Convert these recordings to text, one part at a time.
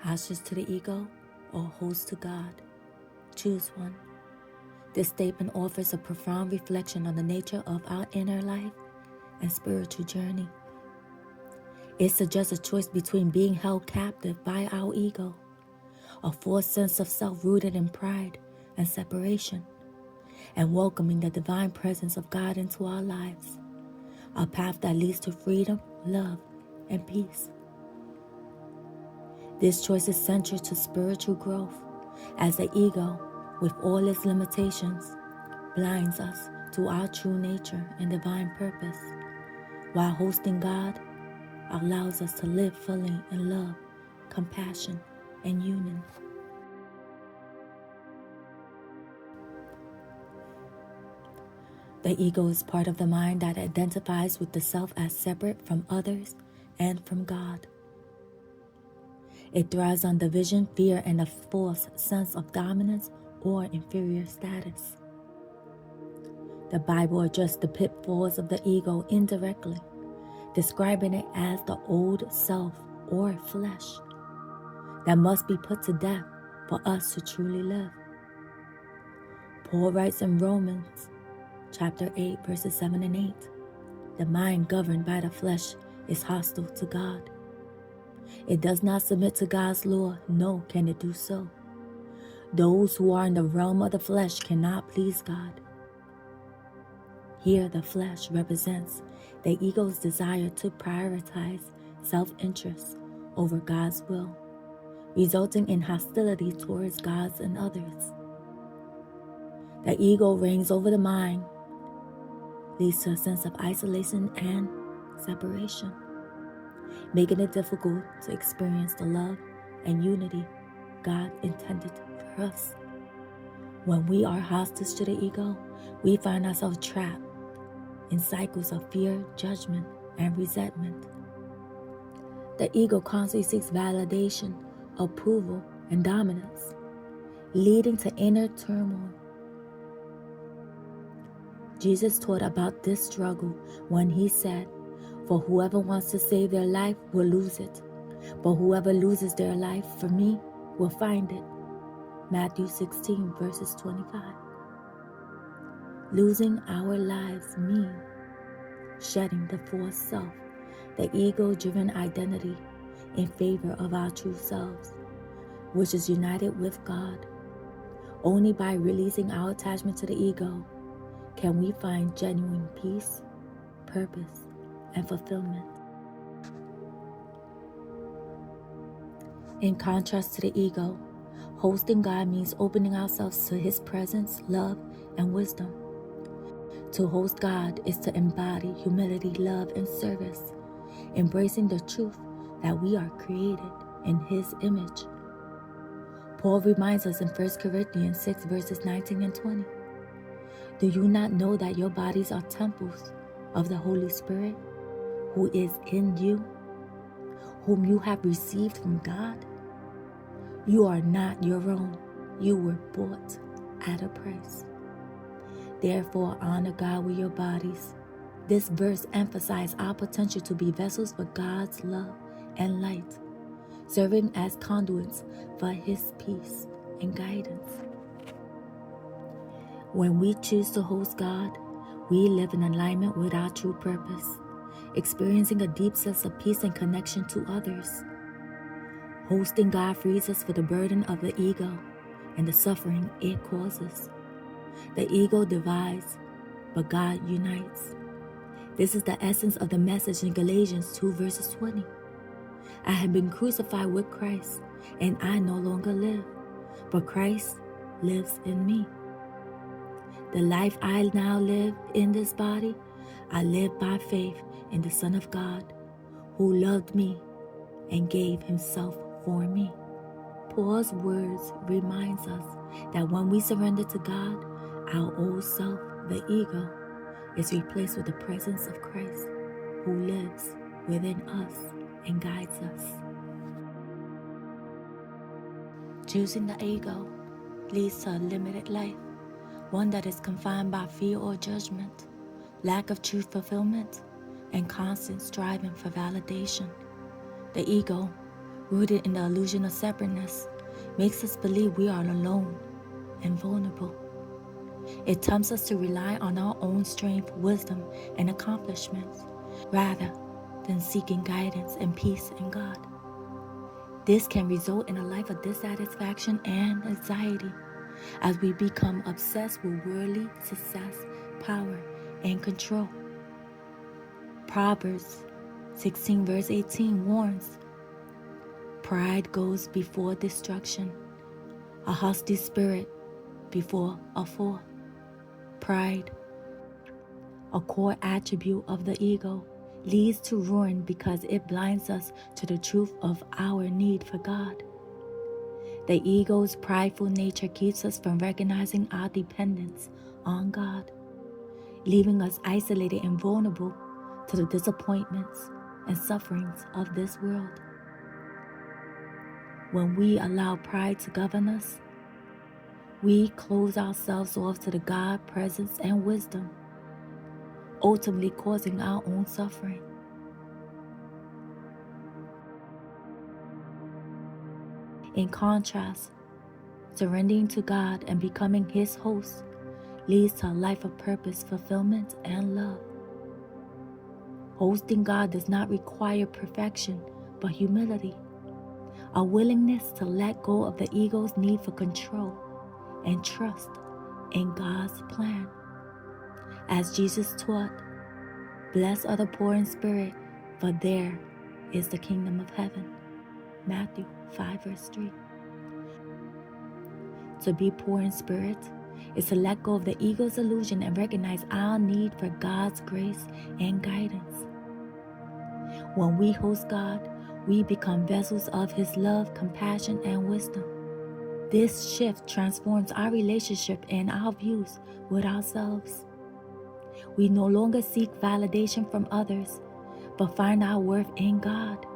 Hostage to the ego or host to God? Choose one. This statement offers a profound reflection on the nature of our inner life and spiritual journey. It suggests a choice between being held captive by our ego, a false sense of self rooted in pride and separation, and welcoming the divine presence of God into our lives, a path that leads to freedom, love, and peace. This choice is central to spiritual growth, as the ego, with all its limitations, blinds us to our true nature and divine purpose, while hosting God allows us to live fully in love, compassion, and union. The ego is part of the mind that identifies with the self as separate from others and from God. It thrives on division, fear, and a false sense of dominance or inferior status. The Bible addressed the pitfalls of the ego indirectly, describing it as the old self or flesh that must be put to death for us to truly live. Paul writes in Romans chapter 8, verses 7 and 8, the mind governed by the flesh is hostile to God. It does not submit to God's law, nor can it do so. Those who are in the realm of the flesh cannot please God. Here the flesh represents the ego's desire to prioritize self-interest over God's will, resulting in hostility towards God and others. The ego reigns over the mind, leads to a sense of isolation and separation, making it difficult to experience the love and unity God intended for us. When we are hostage to the ego, we find ourselves trapped in cycles of fear, judgment, and resentment. The ego constantly seeks validation, approval, and dominance, leading to inner turmoil. Jesus taught about this struggle when he said, "For whoever wants to save their life will lose it, but whoever loses their life for me will find it." Matthew 16, verses 25. Losing our lives means shedding the false self, the ego-driven identity, in favor of our true selves, which is united with God. Only by releasing our attachment to the ego can we find genuine peace, purpose, and fulfillment. In contrast to the ego, hosting God means opening ourselves to His presence, love, and wisdom. To host God is to embody humility, love, and service, embracing the truth that we are created in His image. Paul reminds us in 1 Corinthians 6, verses 19 and 20. Do you not know that your bodies are temples of the Holy Spirit, who is in you, whom you have received from God? You are not your own. You were bought at a price. Therefore, honor God with your bodies. This verse emphasizes our potential to be vessels for God's love and light, serving as conduits for His peace and guidance. When we choose to host God, we live in alignment with our true purpose, experiencing a deep sense of peace and connection to others. Hosting God frees us from the burden of the ego and the suffering it causes. The ego divides, but God unites. This is the essence of the message in Galatians 2, verses 20. I have been crucified with Christ, and I no longer live, but Christ lives in me. The life I now live in this body, I live by faith in the Son of God, who loved me and gave Himself for me. Paul's words reminds us that when we surrender to God, our old self, the ego, is replaced with the presence of Christ, who lives within us and guides us. Choosing the ego leads to a limited life, one that is confined by fear or judgment, lack of true fulfillment, and constant striving for validation. The ego rooted in the illusion of separateness, makes us believe we are alone and vulnerable. It tempts us to rely on our own strength, wisdom, and accomplishments, rather than seeking guidance and peace in God. This can result in a life of dissatisfaction and anxiety as we become obsessed with worldly success, power, and control. Proverbs 16 verse 18 warns, "Pride goes before destruction, a haughty spirit before a fall." Pride, a core attribute of the ego, leads to ruin because it blinds us to the truth of our need for God. The ego's prideful nature keeps us from recognizing our dependence on God, leaving us isolated and vulnerable to the disappointments and sufferings of this world. When we allow pride to govern us, we close ourselves off to the God presence and wisdom, ultimately causing our own suffering. In contrast, surrendering to God and becoming His host leads to a life of purpose, fulfillment, and love. Hosting God does not require perfection, but humility, a willingness to let go of the ego's need for control and trust in God's plan. As Jesus taught, "Blessed are the poor in spirit, for there is the kingdom of heaven." Matthew 5 verse 3. To be poor in spirit is to let go of the ego's illusion and recognize our need for God's grace and guidance. When we host God, we become vessels of His love, compassion, and wisdom. This shift transforms our relationship and our views with ourselves. We no longer seek validation from others, but find our worth in God.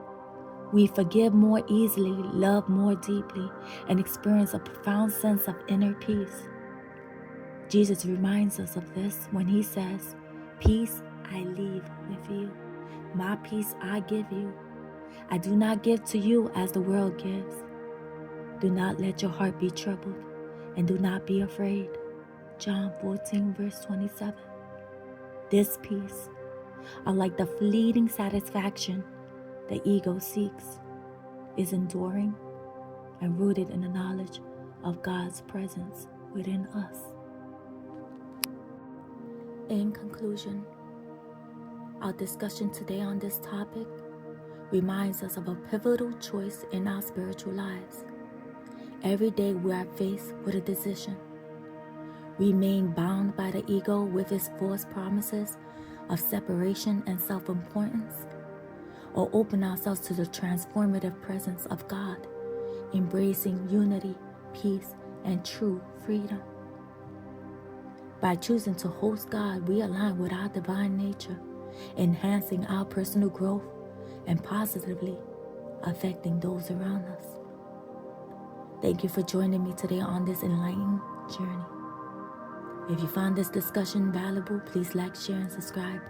We forgive more easily, love more deeply, and experience a profound sense of inner peace. Jesus reminds us of this when He says, "Peace I leave with you. My peace I give you. I do not give to you as the world gives. Do not let your heart be troubled, and do not be afraid." John 14 verse 27. This peace, unlike the fleeting satisfaction the ego seeks, is enduring and rooted in the knowledge of God's presence within us. In conclusion, our discussion today on this topic reminds us of a pivotal choice in our spiritual lives. Every day we are faced with a decision: remain bound by the ego with its false promises of separation and self-importance, or open ourselves to the transformative presence of God, embracing unity, peace, and true freedom. By choosing to host God, we align with our divine nature, enhancing our personal growth and positively affecting those around us. Thank you for joining me today on this enlightening journey. If you found this discussion valuable, please like, share, and subscribe.